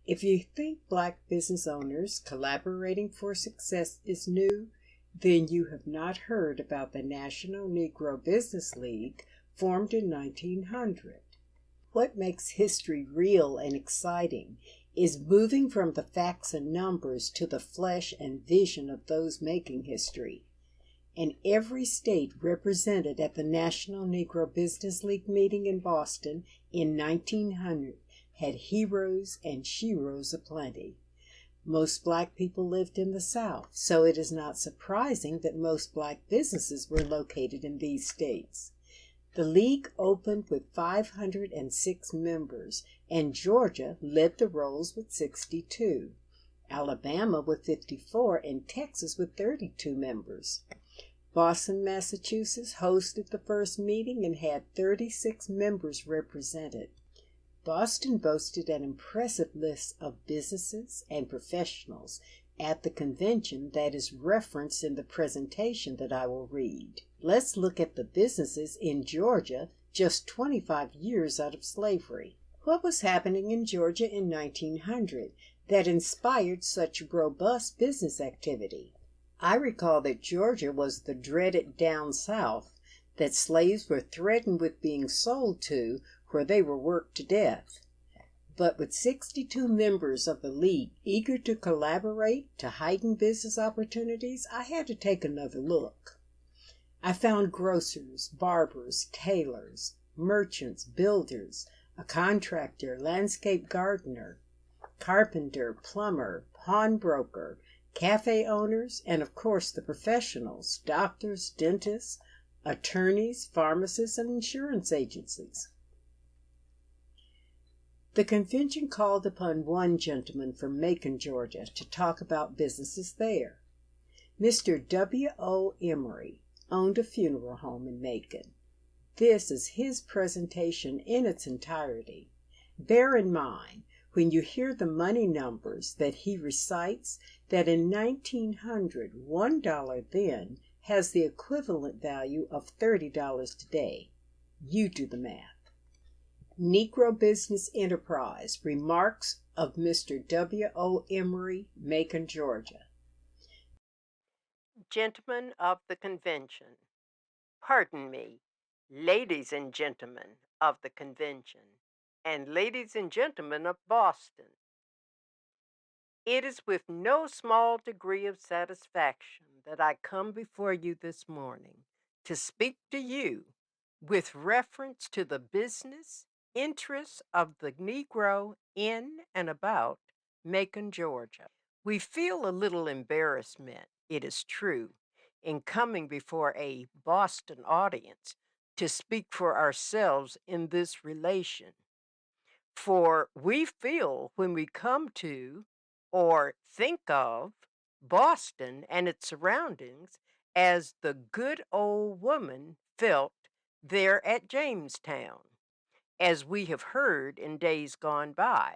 If you think Black business owners collaborating for success is new, then you have not heard about the National Negro Business League formed in 1900. What makes history real and exciting is moving from the facts and numbers to the flesh and vision of those making history. And every state represented at the National Negro Business League meeting in Boston in 1900 had heroes and sheroes aplenty. Most Black people lived in the South, so it is not surprising that most Black businesses were located in these states. The League opened with 506 members, and Georgia led the rolls with 62, Alabama with 54, and Texas with 32 members. Boston, Massachusetts hosted the first meeting and had 36 members represented. Boston boasted an impressive list of businesses and professionals at the convention that is referenced in the presentation that I will read. Let's look at the businesses in Georgia just 25 years out of slavery. What was happening in Georgia in 1900 that inspired such robust business activity? I recall that Georgia was the dreaded down south that slaves were threatened with being sold to, where they were worked to death. But with 62 members of the League eager to collaborate to heighten business opportunities, I had to take another look. I found grocers, barbers, tailors, merchants, builders, a contractor, landscape gardener, carpenter, plumber, pawnbroker, cafe owners, and of course the professionals, doctors, dentists, attorneys, pharmacists, and insurance agencies. The convention called upon one gentleman from Macon, Georgia, to talk about businesses there. Mr. W.O. Emery owned a funeral home in Macon. This is his presentation in its entirety. Bear in mind, when you hear the money numbers that he recites, that in 1900, $1 then has the equivalent value of $30 today. You do the math. Negro Business Enterprise, Remarks of Mr. W.O. Emery, Macon, Georgia. Gentlemen of the convention, pardon me, ladies and gentlemen of the convention, and ladies and gentlemen of Boston. It is with no small degree of satisfaction that I come before you this morning to speak to you with reference to the business interests of the Negro in and about Macon, Georgia. We feel a little embarrassment, it is true, in coming before a Boston audience to speak for ourselves in this relation. For we feel when we come to or think of Boston and its surroundings as the good old woman felt there at Jamestown, as we have heard in days gone by,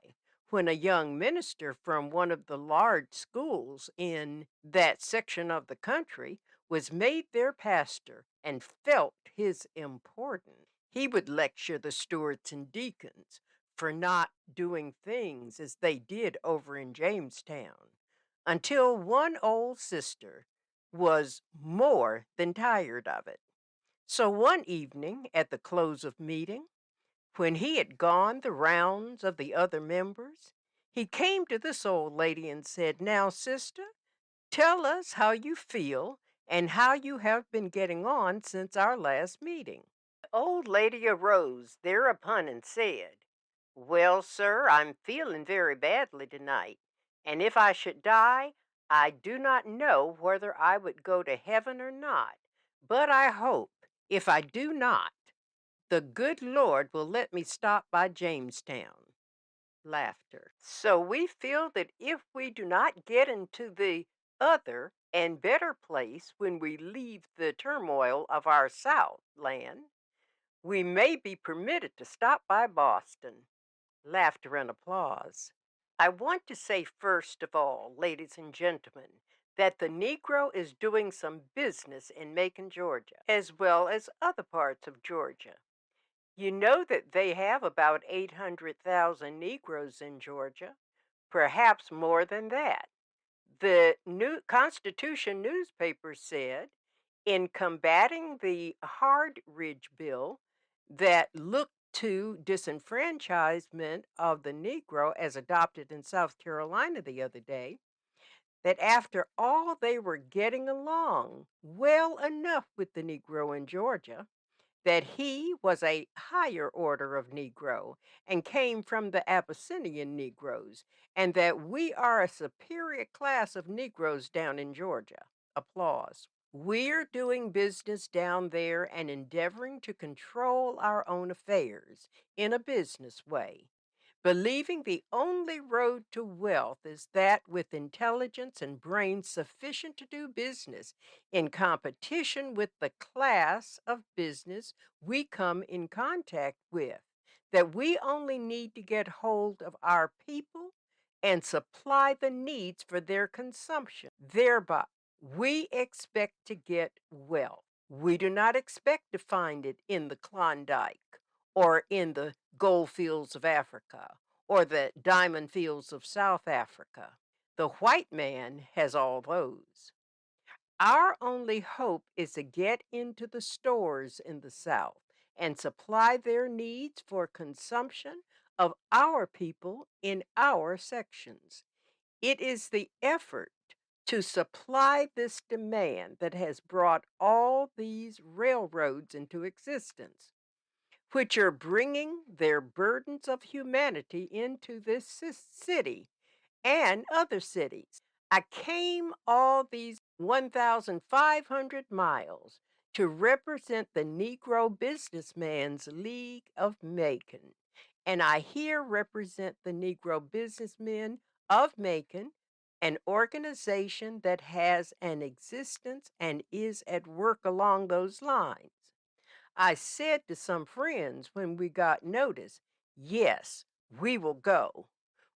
when a young minister from one of the large schools in that section of the country was made their pastor and felt his importance. He would lecture the stewards and deacons for not doing things as they did over in Jamestown, until one old sister was more than tired of it. So one evening at the close of meeting, when he had gone the rounds of the other members, he came to this old lady and said, "Now, sister, tell us how you feel and how you have been getting on since our last meeting." The old lady arose thereupon and said, "Well, sir, I'm feeling very badly tonight, and if I should die, I do not know whether I would go to heaven or not, but I hope, if I do not, the good Lord will let me stop by Jamestown." Laughter. So we feel that if we do not get into the other and better place when we leave the turmoil of our South land, we may be permitted to stop by Boston. Laughter and applause. I want to say first of all, ladies and gentlemen, that the Negro is doing some business in Macon, Georgia, as well as other parts of Georgia. You know that they have about 800,000 Negroes in Georgia, perhaps more than that. The New Constitution newspaper said in combating the Hard Ridge Bill that looked to disenfranchisement of the Negro as adopted in South Carolina the other day, that after all they were getting along well enough with the Negro in Georgia, that he was a higher order of Negro and came from the Abyssinian Negroes, and that we are a superior class of Negroes down in Georgia. Applause. We're doing business down there and endeavoring to control our own affairs in a business way, believing the only road to wealth is that with intelligence and brains sufficient to do business in competition with the class of business we come in contact with, that we only need to get hold of our people and supply the needs for their consumption. Thereby, we expect to get wealth. We do not expect to find it in the Klondike or in the gold fields of Africa or the diamond fields of South Africa. The white man has all those. Our only hope is to get into the stores in the South and supply their needs for consumption of our people in our sections. It is the effort to supply this demand that has brought all these railroads into existence, which are bringing their burdens of humanity into this city and other cities. I came all these 1,500 miles to represent the Negro Businessman's League of Macon, and I here represent the Negro Businessmen of Macon, an organization that has an existence and is at work along those lines. I said to some friends when we got notice, yes, we will go.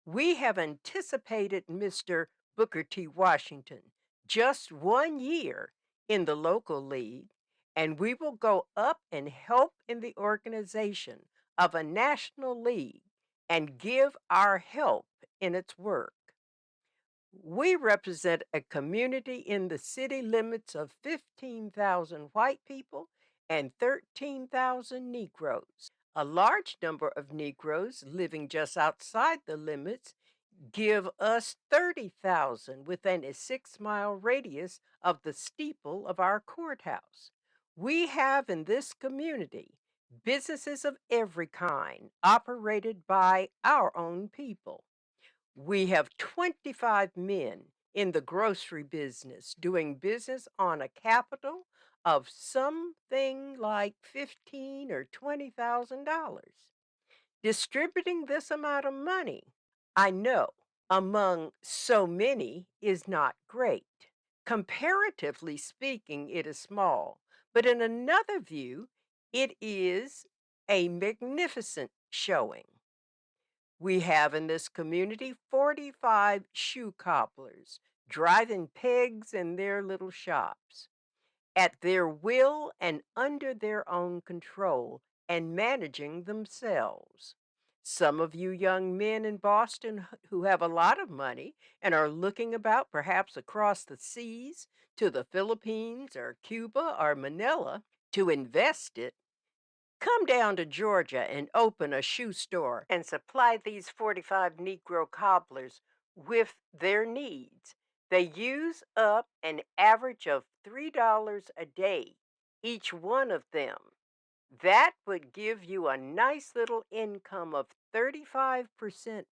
We have anticipated Mr. Booker T. Washington just 1 year in the local league, and we will go up and help in the organization of a national league and give our help in its work. We represent a community in the city limits of 15,000 white people and 13,000 Negroes. A large number of Negroes living just outside the limits give us 30,000 within a 6-mile radius of the steeple of our courthouse. We have in this community businesses of every kind operated by our own people. We have 25 men in the grocery business doing business on a capital of something like $15,000 or $20,000. Distributing this amount of money, I know, among so many is not great. Comparatively speaking, it is small, but in another view, it is a magnificent showing. We have in this community 45 shoe cobblers driving pegs in their little shops at their will and under their own control and managing themselves. Some of you young men in Boston who have a lot of money and are looking about perhaps across the seas to the Philippines or Cuba or Manila to invest it, come down to Georgia and open a shoe store and supply these 45 Negro cobblers with their needs. They use up an average of $3 a day, each one of them. That would give you a nice little income of 35%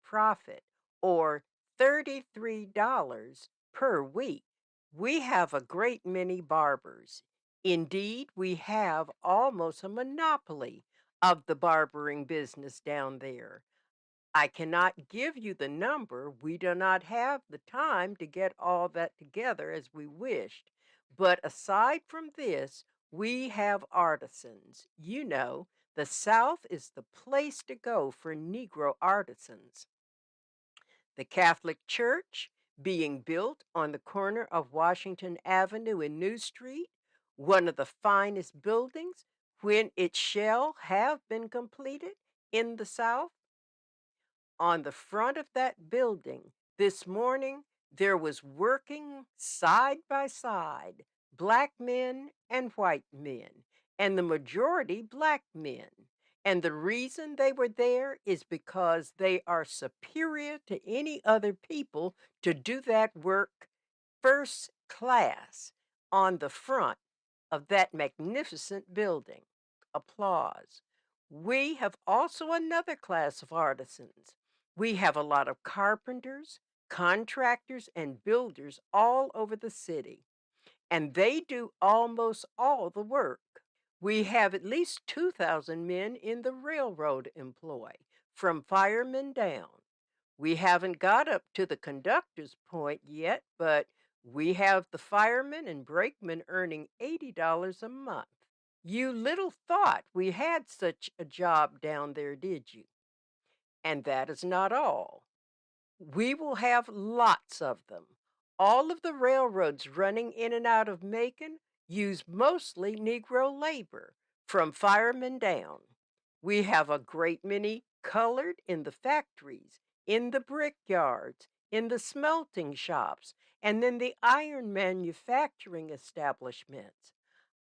profit or $33 per week. We have a great many barbers. Indeed, we have almost a monopoly of the barbering business down there. I cannot give you the number. We do not have the time to get all that together as we wished. But aside from this, we have artisans. You know, the South is the place to go for Negro artisans. The Catholic Church being built on the corner of Washington Avenue and New Street, one of the finest buildings when it shall have been completed in the South. On the front of that building this morning, there was working side by side black men and white men, and the majority black men. And the reason they were there is because they are superior to any other people to do that work first class on the front of that magnificent building. Applause. We have also another class of artisans. We have a lot of carpenters, contractors, and builders all over the city, and they do almost all the work. We have at least 2,000 men in the railroad employ, from firemen down. We haven't got up to the conductor's point yet, but we have the firemen and brakemen earning $80 a month. You little thought we had such a job down there, did you? And that is not all. We will have lots of them. All of the railroads running in and out of Macon use mostly Negro labor, from firemen down. We have a great many colored in the factories, in the brickyards, in the smelting shops, and in the iron manufacturing establishments.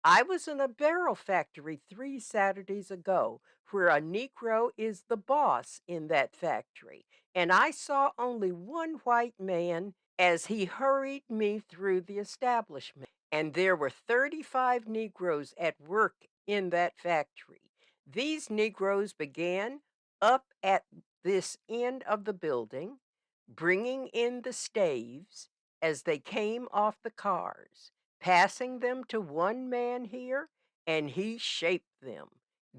I was in a barrel factory 3 Saturdays ago where a Negro is the boss in that factory, and I saw only one white man as he hurried me through the establishment. And there were 35 Negroes at work in that factory. These Negroes began up at this end of the building, bringing in the staves as they came off the cars, passing them to one man here, and he shaped them,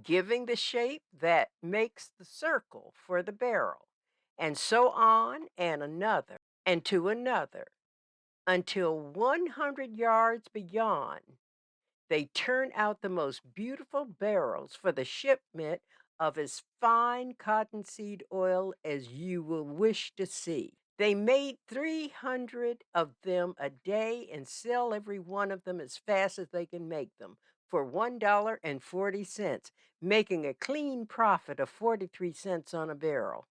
giving the shape that makes the circle for the barrel, and so on and another, and to another, until 100 yards beyond, they turn out the most beautiful barrels for the shipment of as fine cottonseed oil as you will wish to see. They made 300 of them a day and sell every one of them as fast as they can make them for $1.40, making a clean profit of 43 cents on a barrel.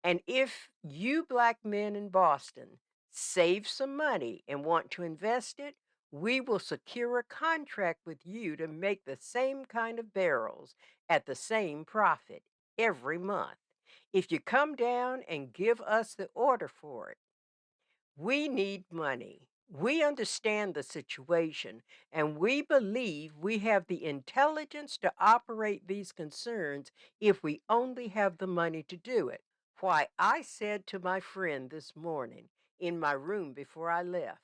And if you black men in Boston save some money and want to invest it, we will secure a contract with you to make the same kind of barrels at the same profit every month. If you come down and give us the order for it, we need money. We understand the situation, and we believe we have the intelligence to operate these concerns if we only have the money to do it. Why, I said to my friend this morning in my room before I left,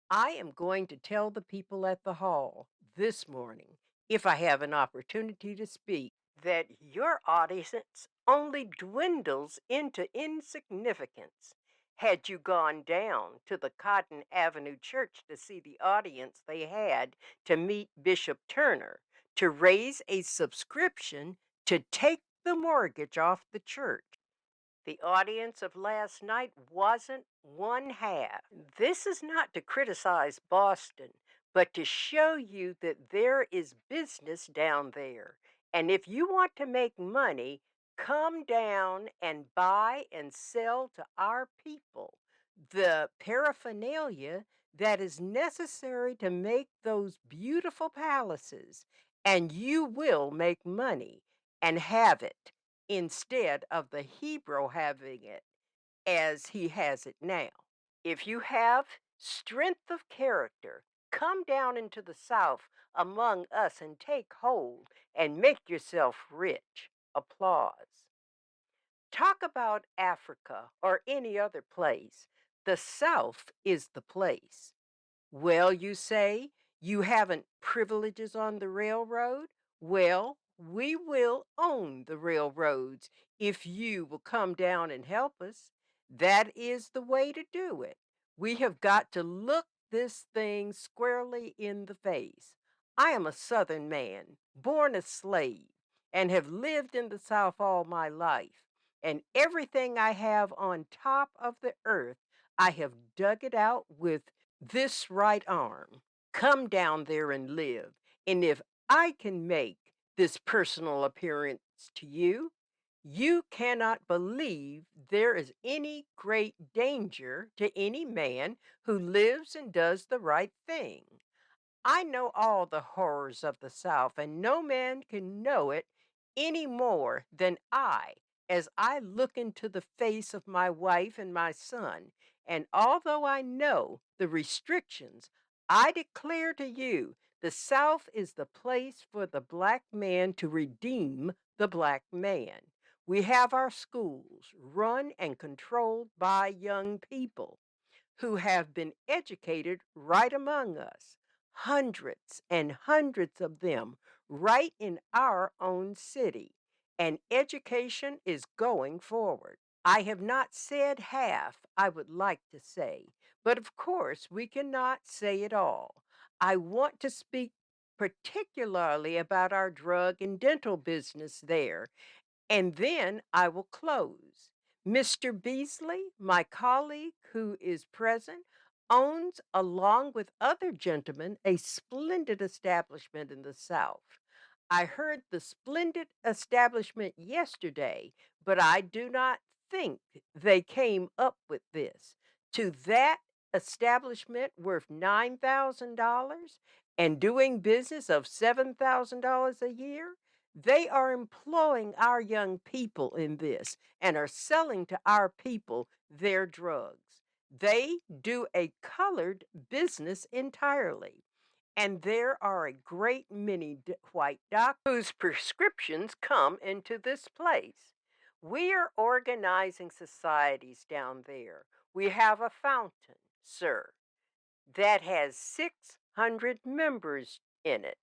I am going to tell the people at the hall this morning, if I have an opportunity to speak, that your audience only dwindles into insignificance. Had you gone down to the Cotton Avenue Church to see the audience they had to meet Bishop Turner to raise a subscription to take the mortgage off the church, the audience of last night wasn't one half. This is not to criticize Boston, but to show you that there is business down there. And if you want to make money, come down and buy and sell to our people the paraphernalia that is necessary to make those beautiful palaces, and you will make money and have it instead of the Hebrew having it as he has it now. If you have strength of character, come down into the South among us and take hold and make yourself rich. Applause. Talk about Africa or any other place. The South is the place. Well, you say, you haven't privileges on the railroad? Well, we will own the railroads if you will come down and help us. That is the way to do it. We have got to look this thing squarely in the face. I am a Southern man, born a slave, and have lived in the South all my life. And everything I have on top of the earth, I have dug it out with this right arm. Come down there and live. And if I can make this personal appearance to you, You cannot believe there is any great danger to any man who lives and does the right thing. I know all the horrors of the South, and no man can know it any more than I as I look into the face of my wife and my son. And although I know the restrictions, I declare to you the South is the place for the black man to redeem the black man. We have our schools run and controlled by young people who have been educated right among us, hundreds and hundreds of them right in our own city. And education is going forward. I have not said half I would like to say, but of course we cannot say it all. I want to speak particularly about our drug and dental business there, and then I will close. Mr. Beasley, my colleague who is present, owns, along with other gentlemen, a splendid establishment in the South. I heard the splendid establishment yesterday, but I do not think they came up with this. To that establishment worth $9,000 and doing business of $7,000 a year, they are employing our young people in this and are selling to our people their drugs. They do a colored business entirely. And there are a great many white doctors whose prescriptions come into this place. We are organizing societies down there. We have a fountain, sir, that has 600 members in it,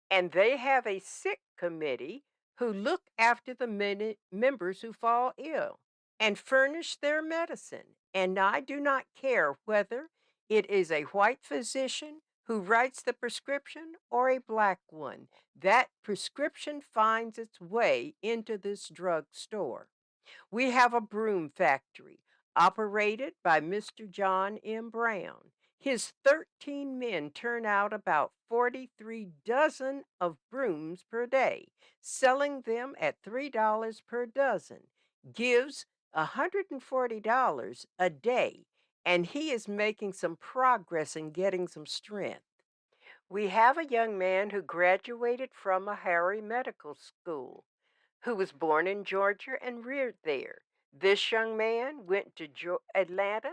and they have a sick committee who look after the members who fall ill and furnish their medicine. And I do not care whether it is a white physician who writes the prescription or a black one. That prescription finds its way into this drug store. We have a broom factory operated by Mr. John M. Brown. His 13 men turn out about 43 dozen of brooms per day, selling them at $3 per dozen, gives $140 a day, and he is making some progress in getting some strength. We have a young man who graduated from a Harry Medical School, who was born in Georgia and reared there. This young man went to Atlanta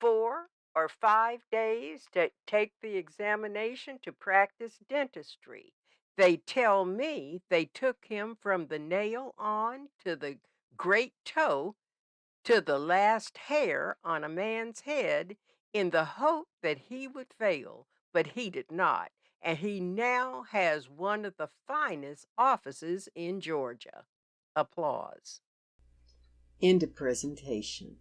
4 or 5 days to take the examination to practice dentistry. They tell me they took him from the nail on to the great toe to the last hair on a man's head in the hope that he would fail, but he did not. And he now has one of the finest offices in Georgia. Applause. End of presentation.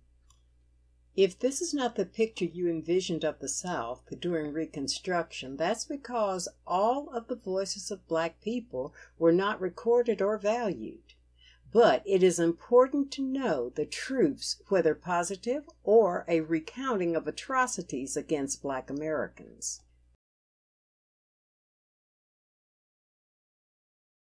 If this is not the picture you envisioned of the South during Reconstruction, that's because all of the voices of Black people were not recorded or valued. But it is important to know the truths, whether positive or a recounting of atrocities against Black Americans.